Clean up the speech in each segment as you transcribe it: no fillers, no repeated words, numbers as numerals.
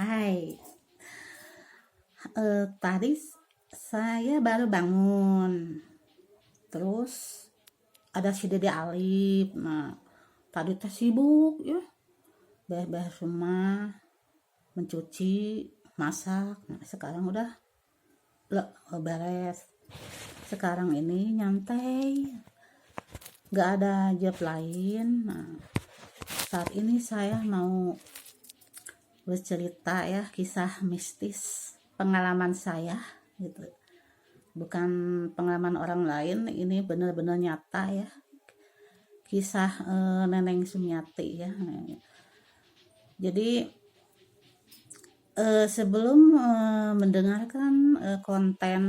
Hai, tadi saya baru bangun, terus ada si Dede Alif. Nah, tadi teh sibuk ya, beres-beres rumah, mencuci, masak. Nah, sekarang udah beres. Sekarang ini nyantai, nggak ada job lain. Nah, saat ini saya mau bercerita ya, kisah mistis pengalaman saya gitu, bukan pengalaman orang lain, ini benar-benar nyata ya, kisah Neneng Sumiati ya. Jadi sebelum mendengarkan konten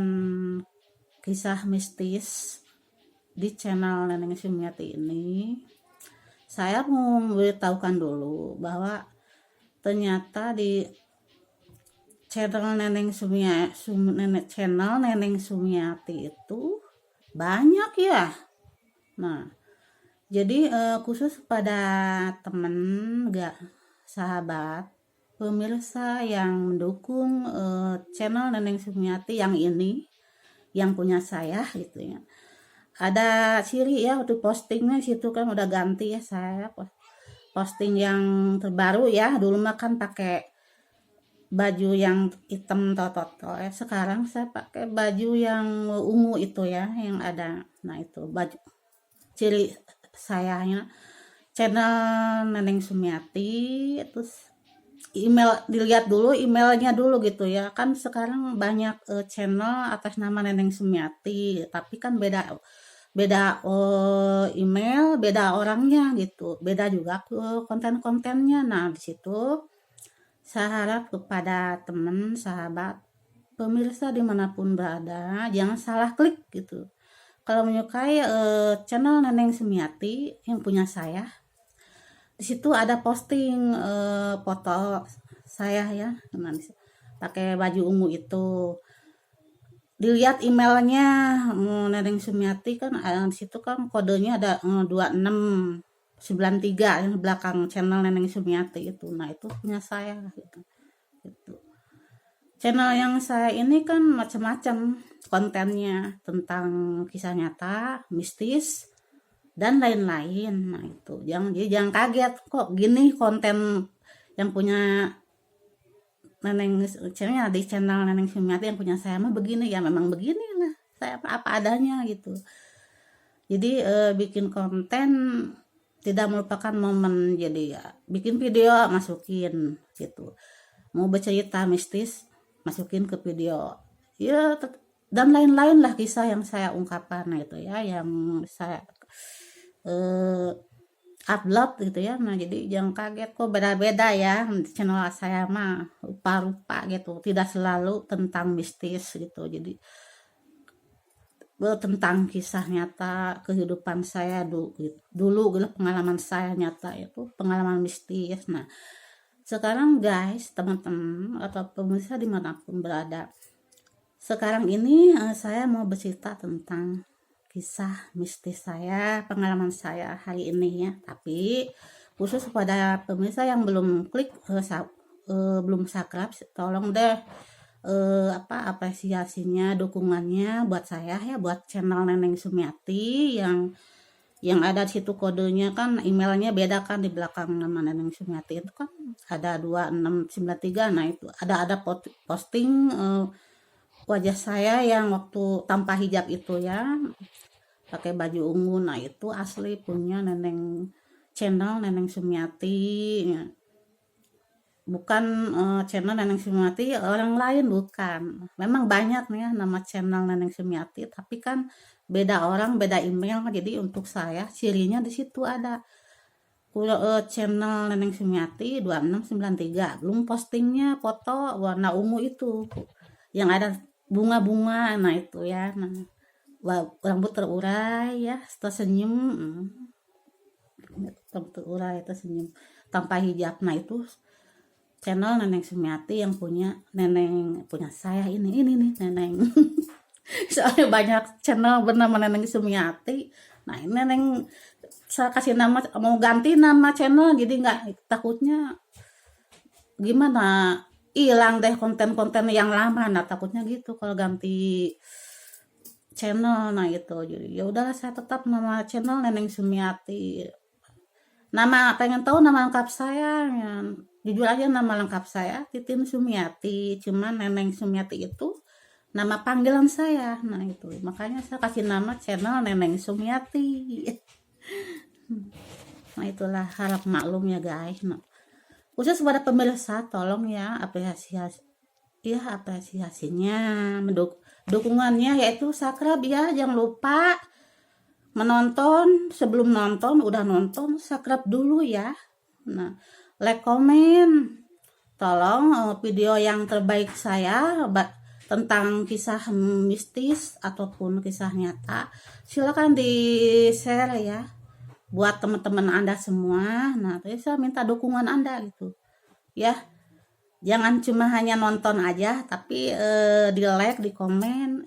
kisah mistis di channel Neneng Sumiati ini, saya mau memberitahukan dulu bahwa ternyata di channel Neneng Sumiati itu banyak ya. Nah, jadi khusus pada temen, gak sahabat, pemirsa yang mendukung channel Neneng Sumiati yang ini, yang punya saya gitu ya. Ada ciri ya waktu postingnya situ kan udah ganti ya, saya posting yang terbaru ya. Dulu mah kan pakai baju yang hitam toto ya, sekarang saya pakai baju yang ungu itu ya, yang ada. Nah, itu baju ciri sayanya channel Neneng Sumiati. Terus email, dilihat dulu emailnya dulu gitu ya, kan sekarang banyak channel atas nama Neneng Sumiati, tapi kan beda email, beda orangnya gitu, beda juga konten-kontennya. Nah, di situ saya harap kepada teman, sahabat, pemirsa dimanapun berada, jangan salah klik gitu. Kalau menyukai channel Neneng Sumiati yang punya saya, di situ ada posting foto saya ya, pakai baju ungu itu. Dilihat emailnya Neneng Sumiati kan, di situ kan kodenya ada 2693 yang belakang channel Neneng Sumiati itu. Nah, itu punya saya gitu. Channel yang saya ini kan macam-macam kontennya, tentang kisah nyata, mistis, dan lain-lain. Nah, itu jangan kaget kok gini konten yang punya Neneng channelnya, di channel Neneng Sumiati yang punya saya mah begini ya, memang begini lah saya apa adanya gitu. Jadi bikin konten tidak merupakan momen, jadi ya bikin video masukin gitu, mau bercerita mistis masukin ke video ya, dan lain-lain lah kisah yang saya ungkapkan. Nah, itu ya yang saya upload gitu ya. Nah, jadi jangan kaget kok beda-beda ya channel saya mah, rupa-rupa gitu, tidak selalu tentang mistis gitu. Jadi tentang kisah nyata kehidupan saya dulu gitu, pengalaman saya nyata itu pengalaman mistis. Nah, sekarang guys, teman-teman atau pemirsa dimanapun berada, sekarang ini saya mau bercerita tentang kisah mistis saya, pengalaman saya hari ini ya. Tapi khusus pada pemirsa yang belum klik belum subscribe, tolong deh apresiasinya, dukungannya buat saya ya, buat channel Neneng Sumiati yang ada di situ kodenya kan, emailnya beda kan, di belakang nama Neneng Sumiati itu kan ada 2693. Nah, itu ada posting wajah saya yang waktu tanpa hijab itu ya, pakai baju ungu. Nah, itu asli punya channel Neneng Sumiati ya. Bukan channel Neneng Sumiati orang lain, bukan. Memang banyak nih ya nama channel Neneng Sumiati, tapi kan beda orang, beda email. Jadi untuk saya cirinya di situ ada channel Neneng Sumiati 2693, belum postingnya foto warna ungu itu yang ada bunga-bunga. Nah, itu ya. Nah, rambut terurai ya, tersenyum, rambut terurai tersenyum tanpa hijab. Nah, itu channel Neneng Sumiati yang punya saya ini nih Neneng. Soalnya banyak channel bernama Neneng Sumiati. Nah, ini Neneng saya kasih nama, mau ganti nama channel, jadi nggak, takutnya gimana hilang deh konten-konten yang lama. Nah takutnya gitu kalau ganti channel. Nah itu jadi ya udahlah, saya tetap nama channel Neneng Sumiati. Nama pengen tahu nama lengkap saya ya, jujur aja nama lengkap saya Titin Sumiati, cuman Neneng Sumiati itu nama panggilan saya. Nah itu makanya saya kasih nama channel Neneng Sumiati. Nah itulah, harap maklum ya guys. Nah, khusus pada pemirsa tolong ya apresiasinya, dukungannya yaitu subscribe ya, jangan lupa menonton. Sebelum nonton, udah nonton, subscribe dulu ya. Nah, like, komen, tolong video yang terbaik saya tentang kisah mistis ataupun kisah nyata silakan di share ya buat teman-teman Anda semua. Nah, terus saya minta dukungan Anda gitu ya, jangan cuma hanya nonton aja, tapi di like, di komen,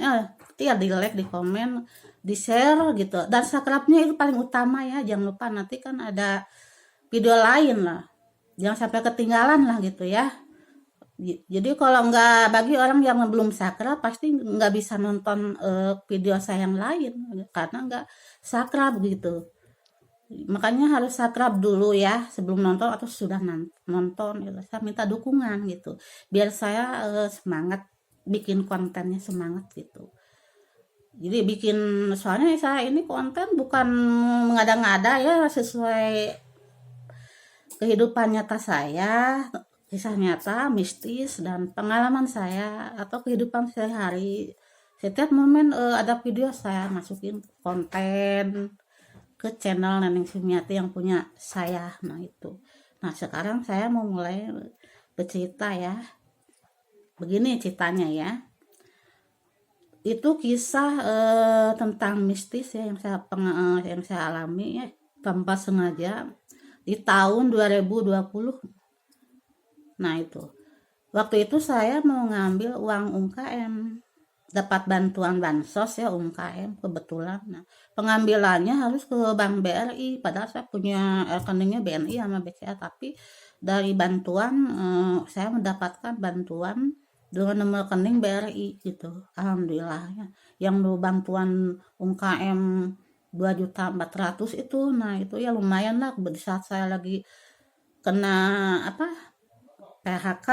di like, di komen, di share gitu, dan subscribe-nya itu paling utama ya. Jangan lupa, nanti kan ada video lain lah, jangan sampai ketinggalan lah gitu ya. Jadi kalau nggak, bagi orang yang belum subscribe pasti nggak bisa nonton video saya yang lain karena nggak subscribe gitu. Makanya harus subscribe dulu ya sebelum nonton atau sudah nonton gitu. Saya minta dukungan gitu biar saya semangat bikin kontennya, semangat gitu. Jadi bikin, soalnya saya ini konten bukan mengada-ngada ya, sesuai kehidupan nyata saya, kisah nyata, mistis, dan pengalaman saya atau kehidupan sehari-hari. Setiap momen ada video saya masukin konten ke channel Neneng Sumiati yang punya saya. Nah itu. Nah sekarang saya mau mulai bercerita ya. Begini ceritanya ya. Itu kisah tentang mistis ya yang saya alami ya tanpa sengaja di tahun 2020. Nah itu. Waktu itu saya mau ngambil uang UMKM, dapat bantuan bansos ya UMKM kebetulan. Nah, pengambilannya harus ke Bank BRI, padahal saya punya rekeningnya BNI sama BCA, tapi dari bantuan saya mendapatkan bantuan dengan nomor rekening BRI gitu. Alhamdulillah ya. Yang bantuan UMKM 2.400.000 itu, nah itu ya lumayan lah di saat saya lagi kena PHK,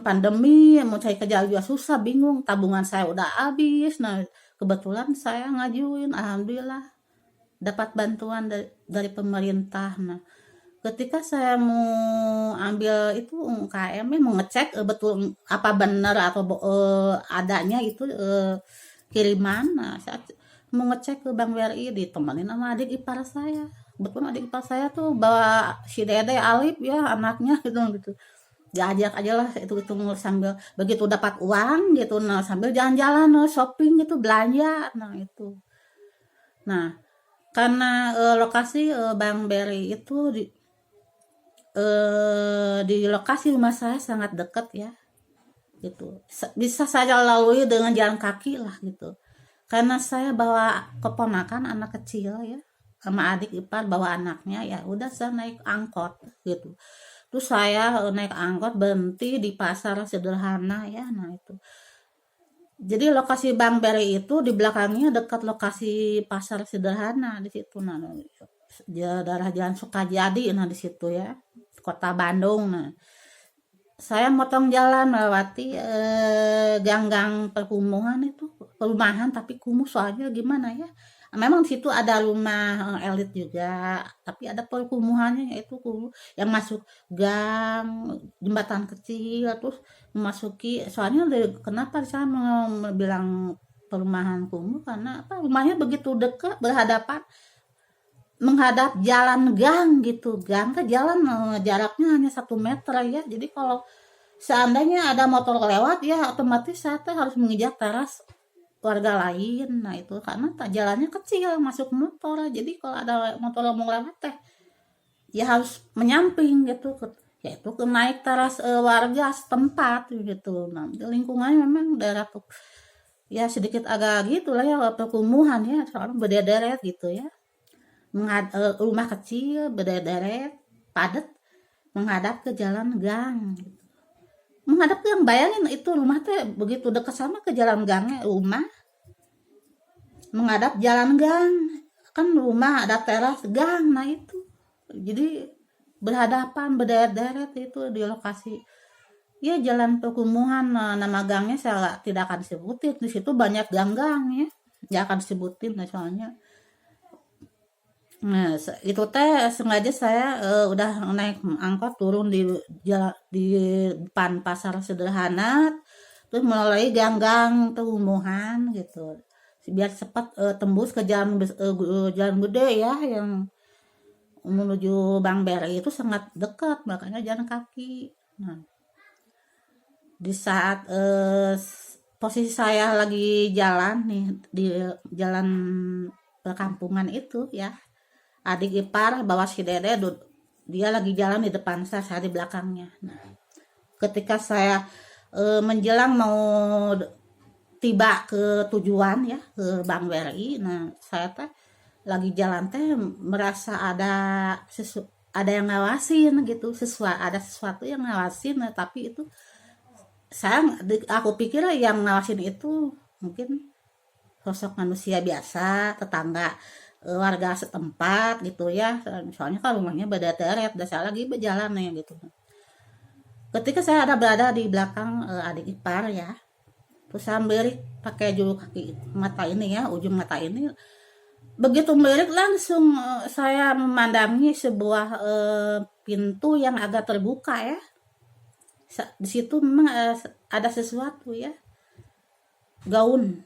pandemi, mau cari kerja juga susah, bingung, tabungan saya udah habis. Nah kebetulan saya ngajuin, alhamdulillah dapat bantuan dari pemerintah. Nah ketika saya mau ambil itu UMKM, mau ngecek betul apa benar atau adanya itu kiriman. Nah saya mau ngecek ke Bank BRI, ditemenin sama adik ipar saya. Betul adik ipar saya tuh bawa si Dede Alif ya anaknya gitu. Diajak aja lah itu sambil begitu dapat uang gitu, nah sambil jalan-jalan shopping gitu, belanja. Nah itu, nah karena lokasi Bank BRI itu di lokasi rumah saya sangat dekat ya gitu, bisa saya lalui dengan jalan kaki lah gitu, karena saya bawa keponakan anak kecil ya, sama adik ipar bawa anaknya, ya udah saya naik angkot gitu. Terus saya naik angkot berhenti di pasar sederhana ya. Nah itu. Jadi lokasi Bank BRI itu di belakangnya dekat lokasi pasar sederhana di situ. Nah, daerah Jalan Sukajadi, nah di situ ya, Kota Bandung. Nah, saya motong jalan melewati gang-gang perumahan tapi kumuh, soalnya gimana ya? Memang di situ ada rumah elit juga, tapi ada perkumuhannya yaitu yang masuk gang, jembatan kecil, terus memasuki, soalnya kenapa saya bilang perumahan kumuh, karena rumahnya begitu dekat, menghadap jalan gang gitu. Gang ke jalan jaraknya hanya 1 meter ya, jadi kalau seandainya ada motor lewat ya otomatis saya harus menginjak teras warga lain. Nah itu karena jalannya kecil, masuk motor, jadi kalau ada motor mau lewat ya harus menyamping gitu, yaitu naik teras warga setempat gitu. Nah lingkungannya memang daerah tuh ya sedikit agak gitu lah ya, perkumuhan ya, soalnya berderet gitu ya, rumah kecil berderet padat menghadap ke jalan gang gitu. menghadap gang, bayangin itu rumah teh begitu dekat sama ke jalan gangnya rumah, menghadap jalan gang, kan rumah ada teras gang, nah itu jadi berhadapan berderet-deret itu di lokasi ya jalan perkumuhan. Nama gangnya saya tidak akan sebutin, di situ banyak gang-gang ya, nggak akan sebutin nah, soalnya nah itu teh sengaja saya udah naik angkot turun di di depan pasar sederhana, terus mulai gang-gang perumuhan gitu biar cepat tembus ke jalan jalan gede ya yang menuju Bang Beri, itu sangat dekat makanya jalan kaki. Nah, di saat posisi saya lagi jalan nih di jalan perkampungan itu ya, adik ipar bawa si dede, dia lagi jalan di depan saya di belakangnya. Nah, ketika saya menjelang mau tiba ke tujuan ya ke Bang Beri, nah saya teh lagi jalan teh merasa ada yang ngawasin gitu, ada sesuatu yang ngawasin, nah, tapi itu aku pikir yang ngawasin itu mungkin sosok manusia biasa, tetangga, warga setempat gitu ya, soalnya kan rumahnya beda deret dan saya lagi berjalan ya gitu. Ketika saya ada berada di belakang adik ipar ya, terus saya melirik pakai juru kaki mata ini ya, ujung mata ini, begitu melirik langsung saya memandangi sebuah pintu yang agak terbuka ya. Di situ memang ada sesuatu ya, gaun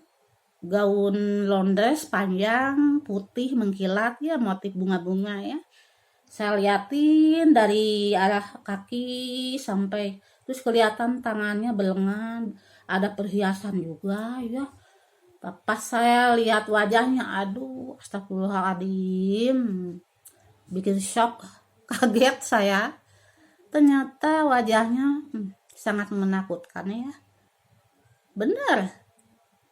londres panjang putih mengkilat ya, motif bunga-bunga ya. Saya liatin dari arah kaki sampai, terus kelihatan tangannya berlengan, ada perhiasan juga ya. Pas saya lihat wajahnya, aduh astagfirullahaladzim, bikin shock, kaget saya. Ternyata wajahnya sangat menakutkan ya. Benar,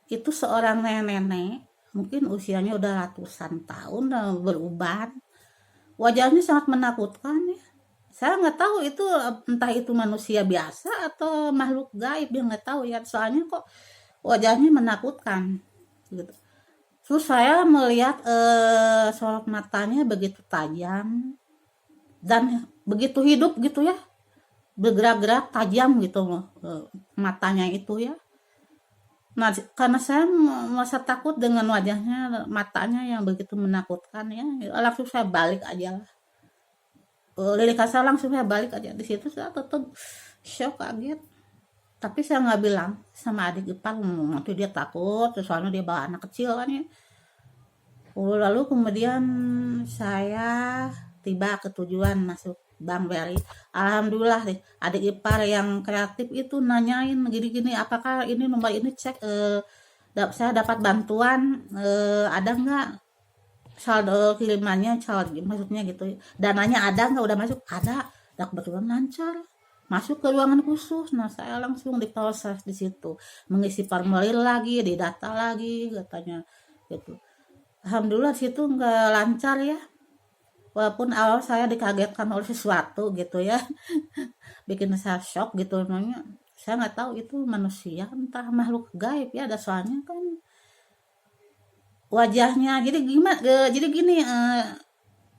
itu seorang nenek, mungkin usianya udah ratusan tahun, beruban. Wajahnya sangat menakutkan ya. Saya nggak tahu itu entah itu manusia biasa atau makhluk gaib, dia nggak tahu ya. Soalnya kok wajahnya menakutkan gitu. Terus saya melihat sorot matanya begitu tajam dan begitu hidup gitu ya, bergerak-gerak tajam gitu matanya itu ya. Nah, karena saya merasa takut dengan wajahnya, matanya yang begitu menakutkan ya, langsung saya balik aja lah. Lirikan saya langsung saya balik aja. Di situ saya tetap shock, kaget. Tapi saya nggak bilang sama adik ipar, nanti dia takut, soalnya dia bawa anak kecil kan ya. Lalu kemudian saya tiba ke tujuan, masuk Bang Beri. Alhamdulillah deh, adik ipar yang kreatif itu nanyain gini-gini, apakah ini nomor ini cek saya dapat bantuan, ada nggak saldo kirimannya, maksudnya gitu, dananya ada nggak, udah masuk, ada, dan kebetulan lancar masuk ke ruangan khusus. Nah saya langsung diproses di situ, mengisi formulir lagi, didata lagi katanya gitu. Alhamdulillah situ nggak lancar ya, walaupun awal saya dikagetkan oleh sesuatu gitu ya, bikin saya shock gitu. Namanya saya nggak tahu itu manusia entah makhluk gaib ya, ada soalnya kan wajahnya jadi gimana, jadi gini,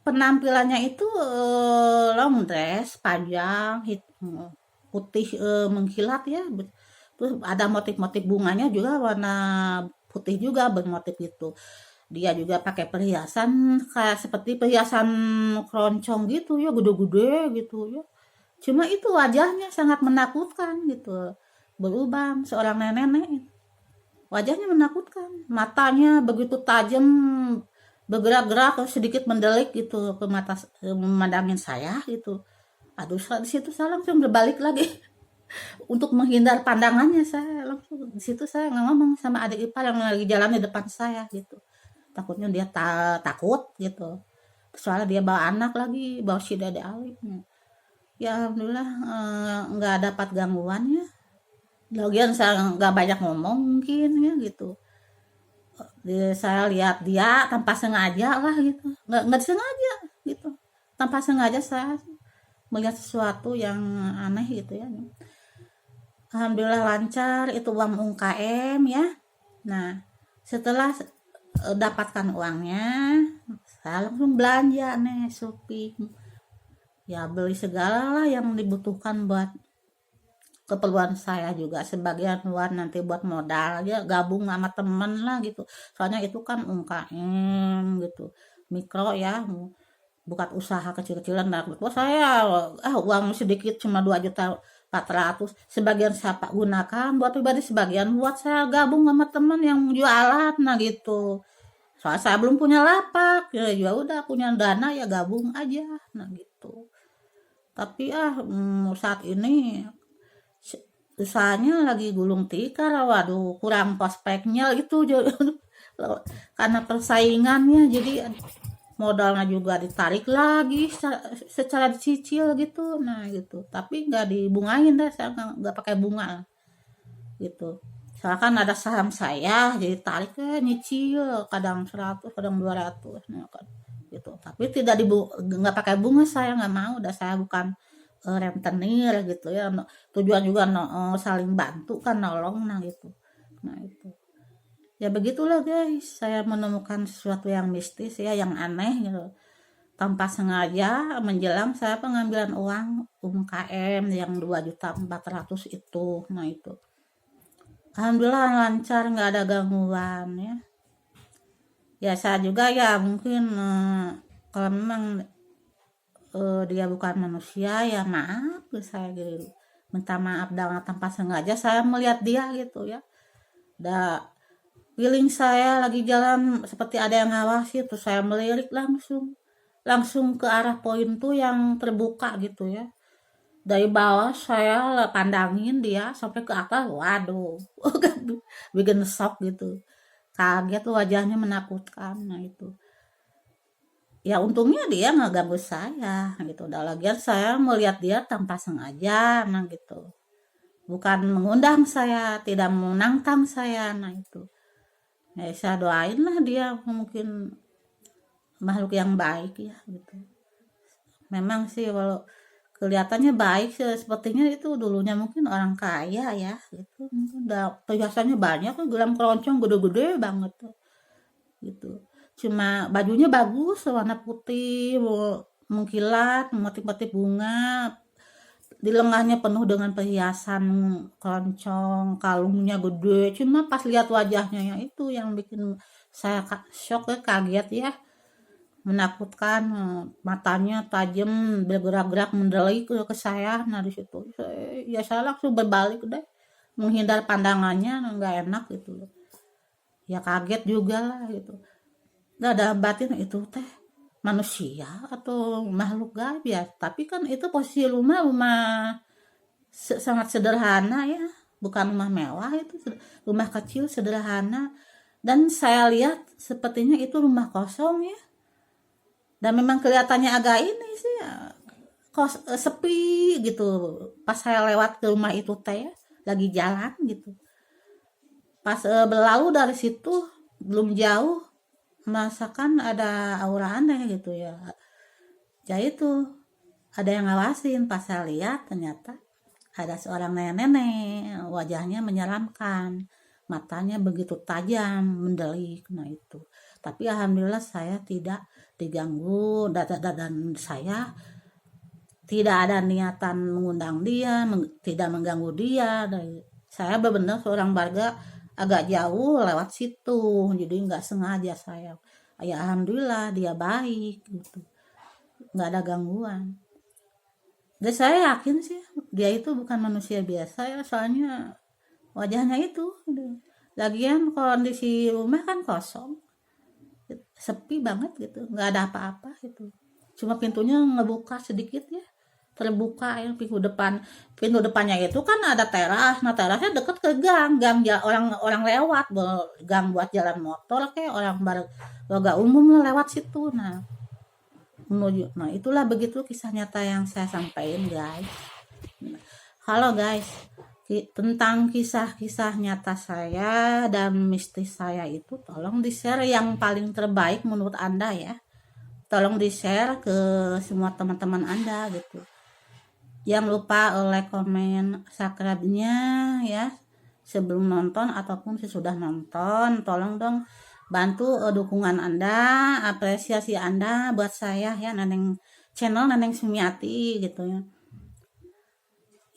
penampilannya itu long dress panjang putih mengkilat ya, terus ada motif-motif bunganya juga warna putih juga bermotif itu. Dia juga pakai perhiasan kayak seperti perhiasan keroncong gitu ya, gede-gede gitu ya. Cuma itu wajahnya sangat menakutkan gitu, berubah seorang nenek, wajahnya menakutkan, matanya begitu tajam, bergerak-gerak sedikit mendelik gitu ke mata, memandangin saya gitu. Aduh, di situ saya langsung berbalik lagi untuk menghindar pandangannya. Saya langsung di situ saya ngomong sama adik ipar yang lagi jalan di depan saya gitu, takutnya dia takut gitu, soalnya dia bawa anak lagi, bawa si dede Alif ya. Alhamdulillah nggak dapat gangguan ya, lagian saya nggak banyak ngomong mungkin ya gitu. Saya lihat dia tanpa sengaja lah gitu, nggak sengaja gitu, tanpa sengaja saya melihat sesuatu yang aneh gitu ya. Alhamdulillah lancar itu uang UMKM ya. Nah, setelah dapatkan uangnya, saya langsung belanja nih shopping. Ya beli segala lah yang dibutuhkan buat keperluan saya juga, sebagian buat nanti buat modal ya, gabung sama temen lah gitu. Soalnya itu kan UMKM gitu, mikro ya, bukan usaha kecil-kecilan. Nah betul saya uang sedikit cuma 2.400.000, sebagian saya pak gunakan buat pribadi, sebagian buat saya gabung sama temen yang jualan, nah gitu. Soalnya saya belum punya lapak ya, udah punya dana ya gabung aja, nah gitu. Tapi saat ini usahanya lagi gulung tikar, waduh kurang prospeknya gitu. Karena persaingannya jadi modalnya juga ditarik lagi secara dicicil gitu, nah gitu. Tapi nggak dibungain deh, saya nggak pakai bunga gitu. Soalnya kan ada saham saya, jadi tarik nyicil, kadang 100 kadang 200, nah kan gitu. Tapi tidak nggak pakai bunga, saya nggak mau, udah saya bukan rentenir gitu ya. Tujuan juga saling bantu kan, nolong, nah gitu. Nah itu ya begitulah guys, saya menemukan sesuatu yang mistis ya, yang aneh gitu. Tanpa sengaja menjelang saya pengambilan uang UMKM yang 2.400.000 itu, nah itu alhamdulillah lancar, nggak ada gangguan ya. Ya saya juga ya mungkin kalau memang dia bukan manusia ya maaf, saya gitu minta maaf dengan tanpa sengaja saya melihat dia gitu ya. Feeling saya lagi jalan seperti ada yang ngawasi, terus saya melirik langsung ke arah poin tuh yang terbuka gitu ya. Dari bawah saya pandangin dia sampai ke atas, waduh, bikin shock gitu, kaget, wajahnya menakutkan, nah itu. Ya untungnya dia nggak ganggu saya gitu. Udah lagian saya melihat dia tanpa sengaja, nah gitu. Bukan mengundang saya, tidak menantang saya, nah itu. Ya saya doain lah dia mungkin makhluk yang baik ya gitu. Memang sih walau kelihatannya baik sih, sepertinya itu dulunya mungkin orang kaya ya gitu. Mungkin udah perhiasannya banyak, gelang keroncong gede-gede banget tuh gitu. Cuma bajunya bagus, warna putih, mengkilat, motif-motif bunga, di lengannya penuh dengan perhiasan keroncong, kalungnya gede. Cuma pas lihat wajahnya ya itu yang bikin saya shock ya, kaget ya, menakutkan. Matanya tajam, bergerak-gerak mendelik ke saya. Nah di situ ya saya langsung berbalik deh, menghindar pandangannya, nggak enak gitu. Ya kaget juga lah gitu. Nggak ada batin itu teh manusia atau makhluk gaib ya. Tapi kan itu posisi rumah sangat sederhana ya, bukan rumah mewah, itu rumah kecil sederhana. Dan saya lihat sepertinya itu rumah kosong ya, dan memang kelihatannya agak ini sih ya, sepi gitu. Pas saya lewat ke rumah itu teh ya, lagi jalan gitu, pas berlalu dari situ belum jauh merasakan ada aura aneh gitu ya. Jadi itu ada yang ngawasin, pas saya lihat ternyata ada seorang nenek-nenek, wajahnya menyeramkan, matanya begitu tajam, mendelik, nah itu. Tapi alhamdulillah saya tidak diganggu, dan saya tidak ada niatan mengundang dia, tidak mengganggu dia. Saya benar-benar seorang warga agak jauh lewat situ, jadi nggak sengaja saya. Ya alhamdulillah dia baik gitu, nggak ada gangguan. Dan saya yakin sih dia itu bukan manusia biasa ya, soalnya wajahnya itu. Lagian kondisi rumah kan kosong, sepi banget gitu, nggak ada apa-apa gitu. Cuma pintunya ngebuka sedikit ya, terbuka ya pintu depannya itu kan ada teras. Nah terasnya deket ke gang ya, orang lewat, gang buat jalan motor kayak orang warga umum lah lewat situ. Nah menuju, nah itulah begitu kisah nyata yang saya sampaikan guys. Halo guys, tentang kisah-kisah nyata saya dan mistis saya itu tolong di share yang paling terbaik menurut Anda ya, tolong di share ke semua teman-teman Anda gitu. Jangan lupa like, komen, subscribe-nya ya sebelum nonton ataupun sesudah nonton. Tolong dong bantu dukungan Anda, apresiasi Anda buat saya ya, channel Neneng Sumiati gitu ya.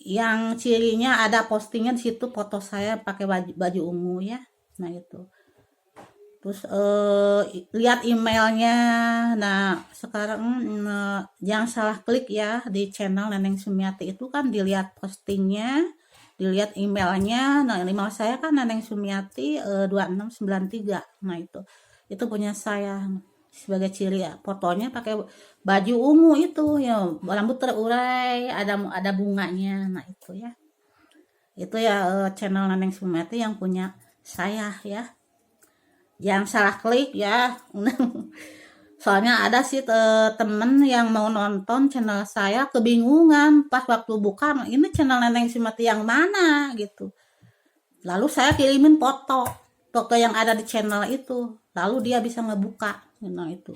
Yang cirinya ada postingan di situ foto saya pakai baju ungu ya. Nah itu. Terus lihat emailnya. Nah sekarang jangan salah klik ya di channel Neneng Sumiati itu kan, dilihat postingnya, dilihat emailnya. Nah email saya kan Neneng Sumiati 2693. Nah itu punya saya sebagai ciri ya, fotonya pakai baju ungu itu ya, rambut terurai, ada bunganya. Nah itu ya channel Neneng Sumiati yang punya saya ya. Jangan salah klik ya. Soalnya ada sih temen yang mau nonton channel saya kebingungan pas waktu buka, ini channel Neneng Sumiati yang mana gitu. Lalu saya kirimin foto yang ada di channel itu, lalu dia bisa ngebuka. Nah itu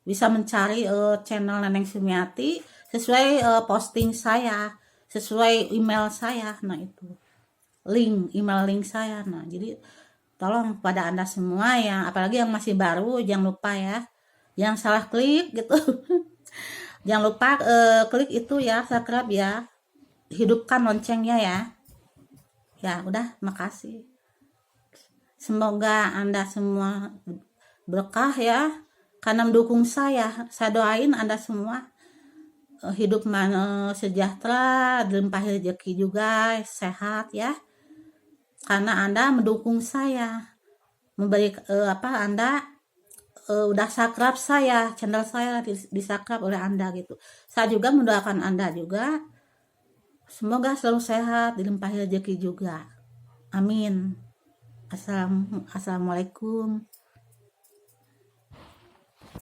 bisa mencari channel Neneng Sumiati sesuai posting saya, sesuai email saya. Nah itu email link saya. Nah jadi tolong pada Anda semua yang apalagi yang masih baru, jangan lupa ya, jangan salah klik gitu. Jangan lupa klik itu ya, subscribe ya, hidupkan loncengnya ya. Ya udah, makasih. Semoga Anda semua berkah ya, karena mendukung saya. Saya doain Anda semua hidup sejahtera, dilimpahi rezeki juga, sehat ya. Karena Anda mendukung saya, memberi Anda udah subscribe saya, channel saya di-subscribe oleh Anda gitu. Saya juga mendoakan Anda juga, semoga selalu sehat, dilimpahi rezeki juga. Amin. Assalamualaikum.